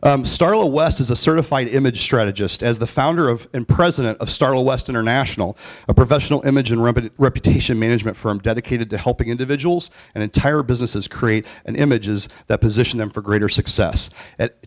Starla West is a certified image strategist. As the founder and president of Starla West International, a professional image and reputation management firm dedicated to helping individuals and entire businesses create images that position them for greater success.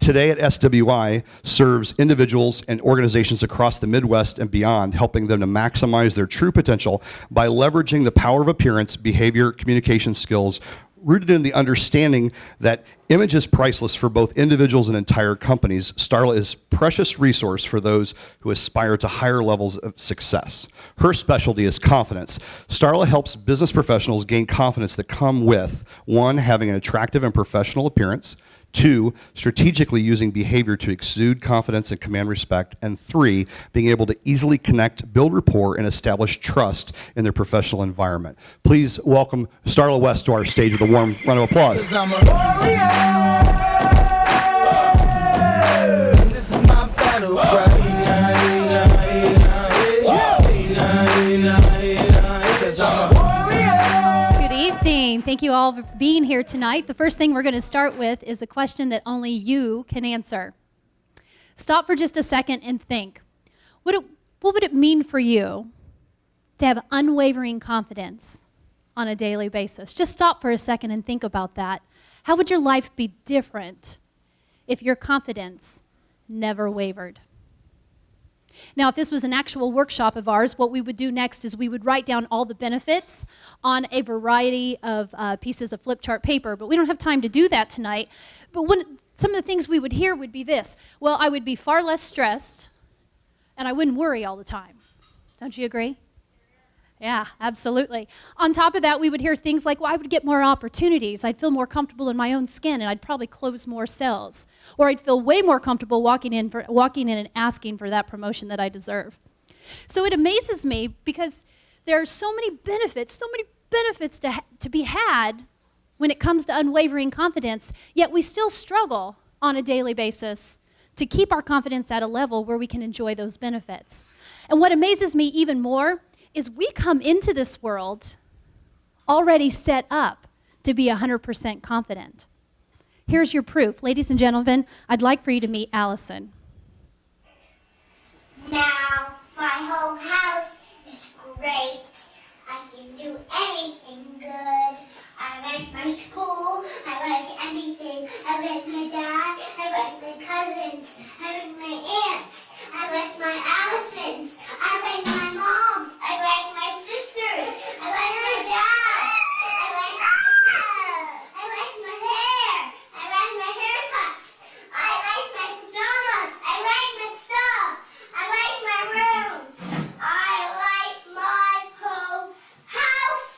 Today at SWI serves individuals and organizations across the Midwest and beyond, helping them to maximize their true potential by leveraging the power of appearance, behavior, communication skills, rooted in the understanding that image is priceless for both individuals and entire companies. Starla is a precious resource for those who aspire to higher levels of success. Her specialty is confidence. Starla helps business professionals gain confidence that come with, 1, having an attractive and professional appearance, 2, strategically using behavior to exude confidence and command respect, and 3, being able to easily connect, build rapport, and establish trust in their professional environment. Please welcome Starla West to our stage with a warm round of applause. This is my battle cry. Good evening. Thank you all for being here tonight. The first thing we're going to start with is a question that only you can answer. Stop for just a second and think. What would it mean for you to have unwavering confidence on a daily basis? Just stop for a second and think about that. How would your life be different if your confidence never wavered? Now, if this was an actual workshop of ours, what we would do next is we would write down all the benefits on a variety of pieces of flip chart paper, but we don't have time to do that tonight. But some of the things we would hear would be this: well, I would be far less stressed, and I wouldn't worry all the time. Don't you agree? Yeah, absolutely. On top of that, we would hear things like, well, I would get more opportunities. I'd feel more comfortable in my own skin, and I'd probably close more sales. Or I'd feel way more comfortable walking in and asking for that promotion that I deserve. So it amazes me because there are so many benefits to be had when it comes to unwavering confidence, yet we still struggle on a daily basis to keep our confidence at a level where we can enjoy those benefits. And what amazes me even more is we come into this world already set up to be 100% confident. Here's your proof. Ladies and gentlemen, I'd like for you to meet Allison. Now, my whole house is great. I can do anything good. I like my school. I like anything. I like my dad. I like my cousins. I like my aunts. I like my Allisons. I like my moms. I like my sisters. I like my dad. I like my hair. I like my haircuts. I like my pajamas. I like my stuff. I like my rooms. I like my whole house.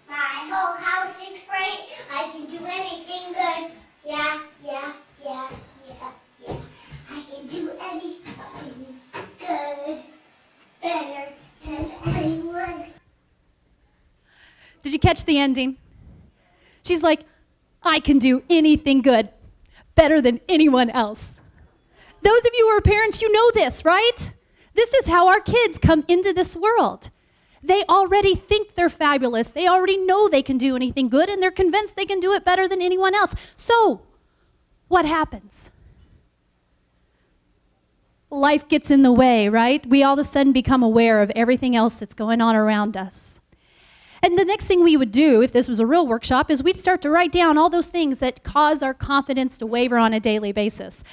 My whole house is great. I can do anything good. Yeah. I can do anything good, better than anyone. Did you catch the ending? She's like, I can do anything good, better than anyone else. Those of you who are parents, you know this, right? This is how our kids come into this world. They already think they're fabulous. They already know they can do anything good, and they're convinced they can do it better than anyone else. So, what happens? Life gets in the way, right? We all of a sudden become aware of everything else that's going on around us. And the next thing we would do, if this was a real workshop, is we'd start to write down all those things that cause our confidence to waver on a daily basis.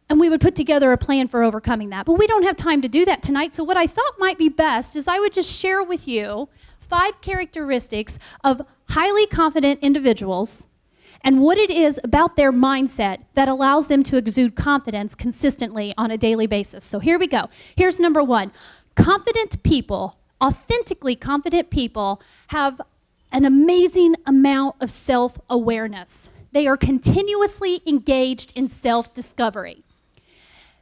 And we would put together a plan for overcoming that. But we don't have time to do that tonight, so what I thought might be best is I would just share with you 5 characteristics of highly confident individuals and what it is about their mindset that allows them to exude confidence consistently on a daily basis. So here we go. Here's number 1. Confident people, authentically confident people, have an amazing amount of self-awareness. They are continuously engaged in self-discovery.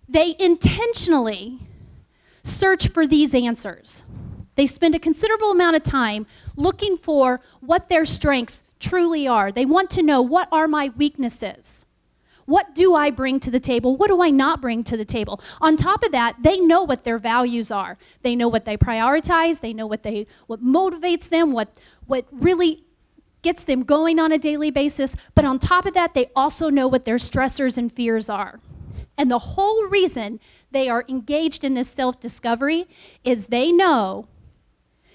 They intentionally search for these answers. They spend a considerable amount of time looking for what their strengths truly are. They want to know, what are my weaknesses? What do I bring to the table? What do I not bring to the table? On top of that, they know what their values are. They know what they prioritize. They know what motivates them, what really gets them going on a daily basis, but on top of that, they also know what their stressors and fears are. And the whole reason they are engaged in this self-discovery is they know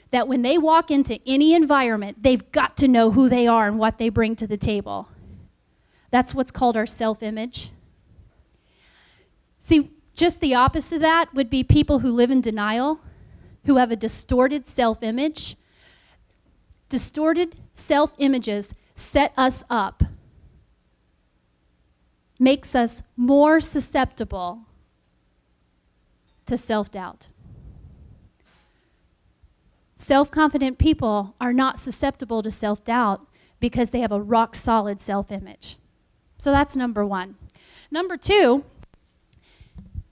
that when they walk into any environment, they've got to know who they are and what they bring to the table. That's what's called our self-image. See, just the opposite of that would be people who live in denial, who have a distorted self-image. Distorted self-images set us up, makes us more susceptible to self-doubt. Self-confident people are not susceptible to self-doubt because they have a rock-solid self-image. So that's number one. Number two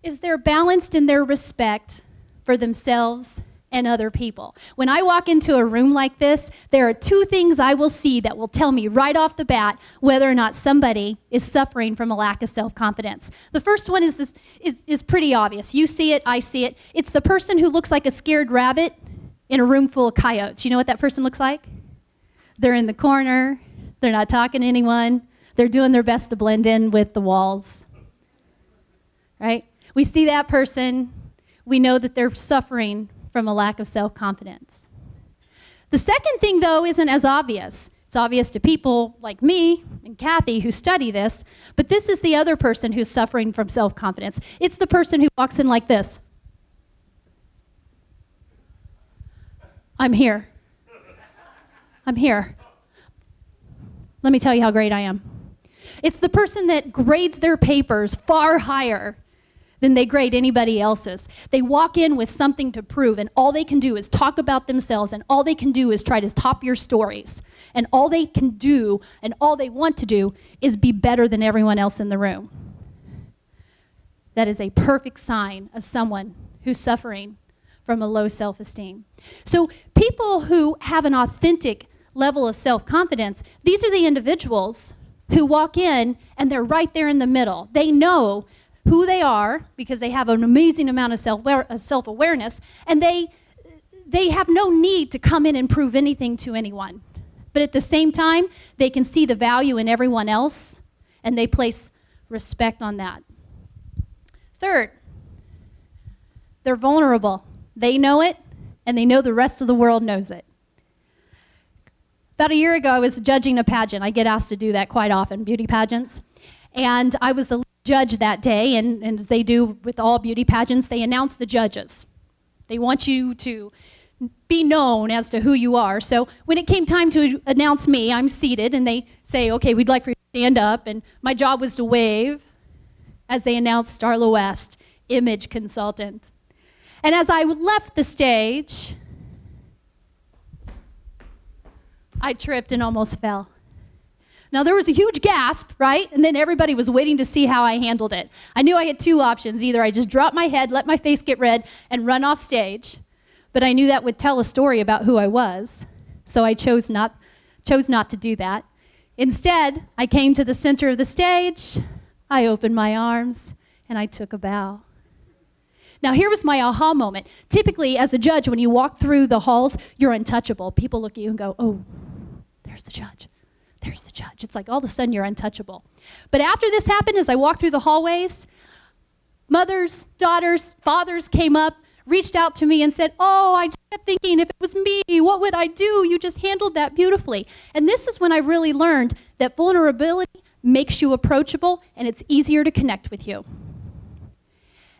is they're balanced in their respect for themselves and other people. When I walk into a room like this, there are two things I will see that will tell me right off the bat whether or not somebody is suffering from a lack of self-confidence. The first one is pretty obvious. You see it, I see it. It's the person who looks like a scared rabbit in a room full of coyotes. You know what that person looks like? They're in the corner. They're not talking to anyone. They're doing their best to blend in with the walls. Right? We see that person. We know that they're suffering from a lack of self-confidence. The second thing, though, isn't as obvious. It's obvious to people like me and Kathy who study this, but this is the other person who's suffering from self-confidence. It's the person who walks in like this. I'm here. I'm here. Let me tell you how great I am. It's the person that grades their papers far higher than they grade anybody else's. They walk in with something to prove, and all they can do is talk about themselves, and all they can do is try to top your stories. And all they can do, and all they want to do, is be better than everyone else in the room. That is a perfect sign of someone who's suffering from a low self-esteem. So people who have an authentic level of self-confidence, these are the individuals who walk in and they're right there in the middle. They know who they are because they have an amazing amount of self-awareness, and they have no need to come in and prove anything to anyone. But at the same time, they can see the value in everyone else, and they place respect on that. Third, they're vulnerable. They know it, and they know the rest of the world knows it. About a year ago, I was judging a pageant. I get asked to do that quite often, beauty pageants. And I was the judge that day, and as they do with all beauty pageants, they announce the judges. They want you to be known as to who you are. So when it came time to announce me, I'm seated, and they say, okay, we'd like for you to stand up, and my job was to wave as they announced Starla West, image consultant. And as I left the stage, I tripped and almost fell. Now, there was a huge gasp, right? And then everybody was waiting to see how I handled it. I knew I had two options. Either I just drop my head, let my face get red, and run off stage. But I knew that would tell a story about who I was. So I chose not to do that. Instead, I came to the center of the stage, I opened my arms, and I took a bow. Now, here was my aha moment. Typically, as a judge, when you walk through the halls, you're untouchable. People look at you and go, oh, there's the judge. There's the judge. It's like all of a sudden you're untouchable. But after this happened, as I walked through the hallways, mothers, daughters, fathers came up, reached out to me and said, oh, I just kept thinking, if it was me, what would I do? You just handled that beautifully. And this is when I really learned that vulnerability makes you approachable, and it's easier to connect with you.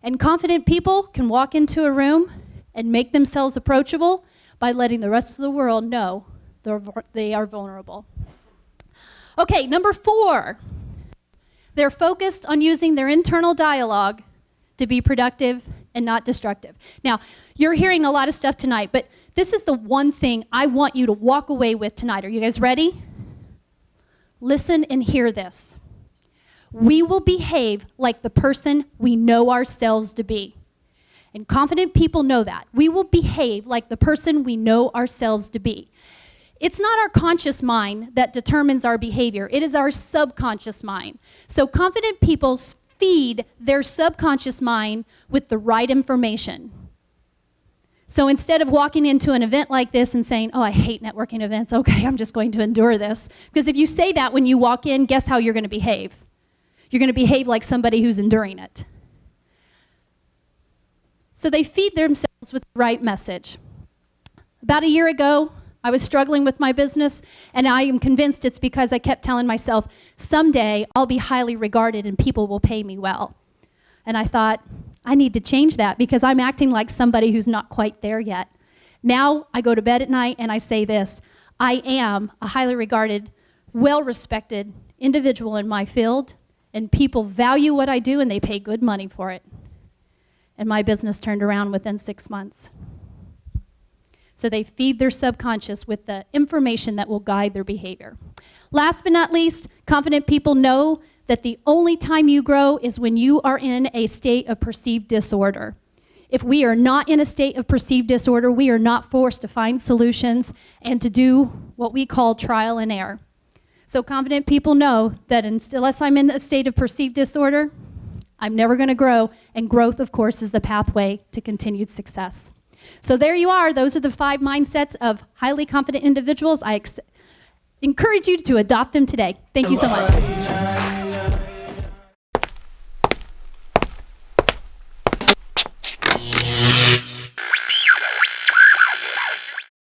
And confident people can walk into a room and make themselves approachable by letting the rest of the world know they are vulnerable. Okay, number 4, they're focused on using their internal dialogue to be productive and not destructive. Now, you're hearing a lot of stuff tonight, but this is the one thing I want you to walk away with tonight. Are you guys ready? Listen and hear this. We will behave like the person we know ourselves to be. And confident people know that. We will behave like the person we know ourselves to be. It's not our conscious mind that determines our behavior. It is our subconscious mind. So confident people feed their subconscious mind with the right information. So instead of walking into an event like this and saying, oh, I hate networking events, okay, I'm just going to endure this. Because if you say that when you walk in, guess how you're going to behave? You're going to behave like somebody who's enduring it. So they feed themselves with the right message. About a year ago, I was struggling with my business, and I am convinced it's because I kept telling myself, someday I'll be highly regarded and people will pay me well. And I thought, I need to change that because I'm acting like somebody who's not quite there yet. Now I go to bed at night and I say this, I am a highly regarded, well-respected individual in my field, and people value what I do and they pay good money for it. And my business turned around within 6 months. So they feed their subconscious with the information that will guide their behavior. Last but not least, confident people know that the only time you grow is when you are in a state of perceived disorder. If we are not in a state of perceived disorder, we are not forced to find solutions and to do what we call trial and error. So confident people know that unless I'm in a state of perceived disorder, I'm never going to grow, and growth, of course, is the pathway to continued success. So there you are. Those are the 5 mindsets of highly confident individuals. I encourage you to adopt them today. Thank you so much.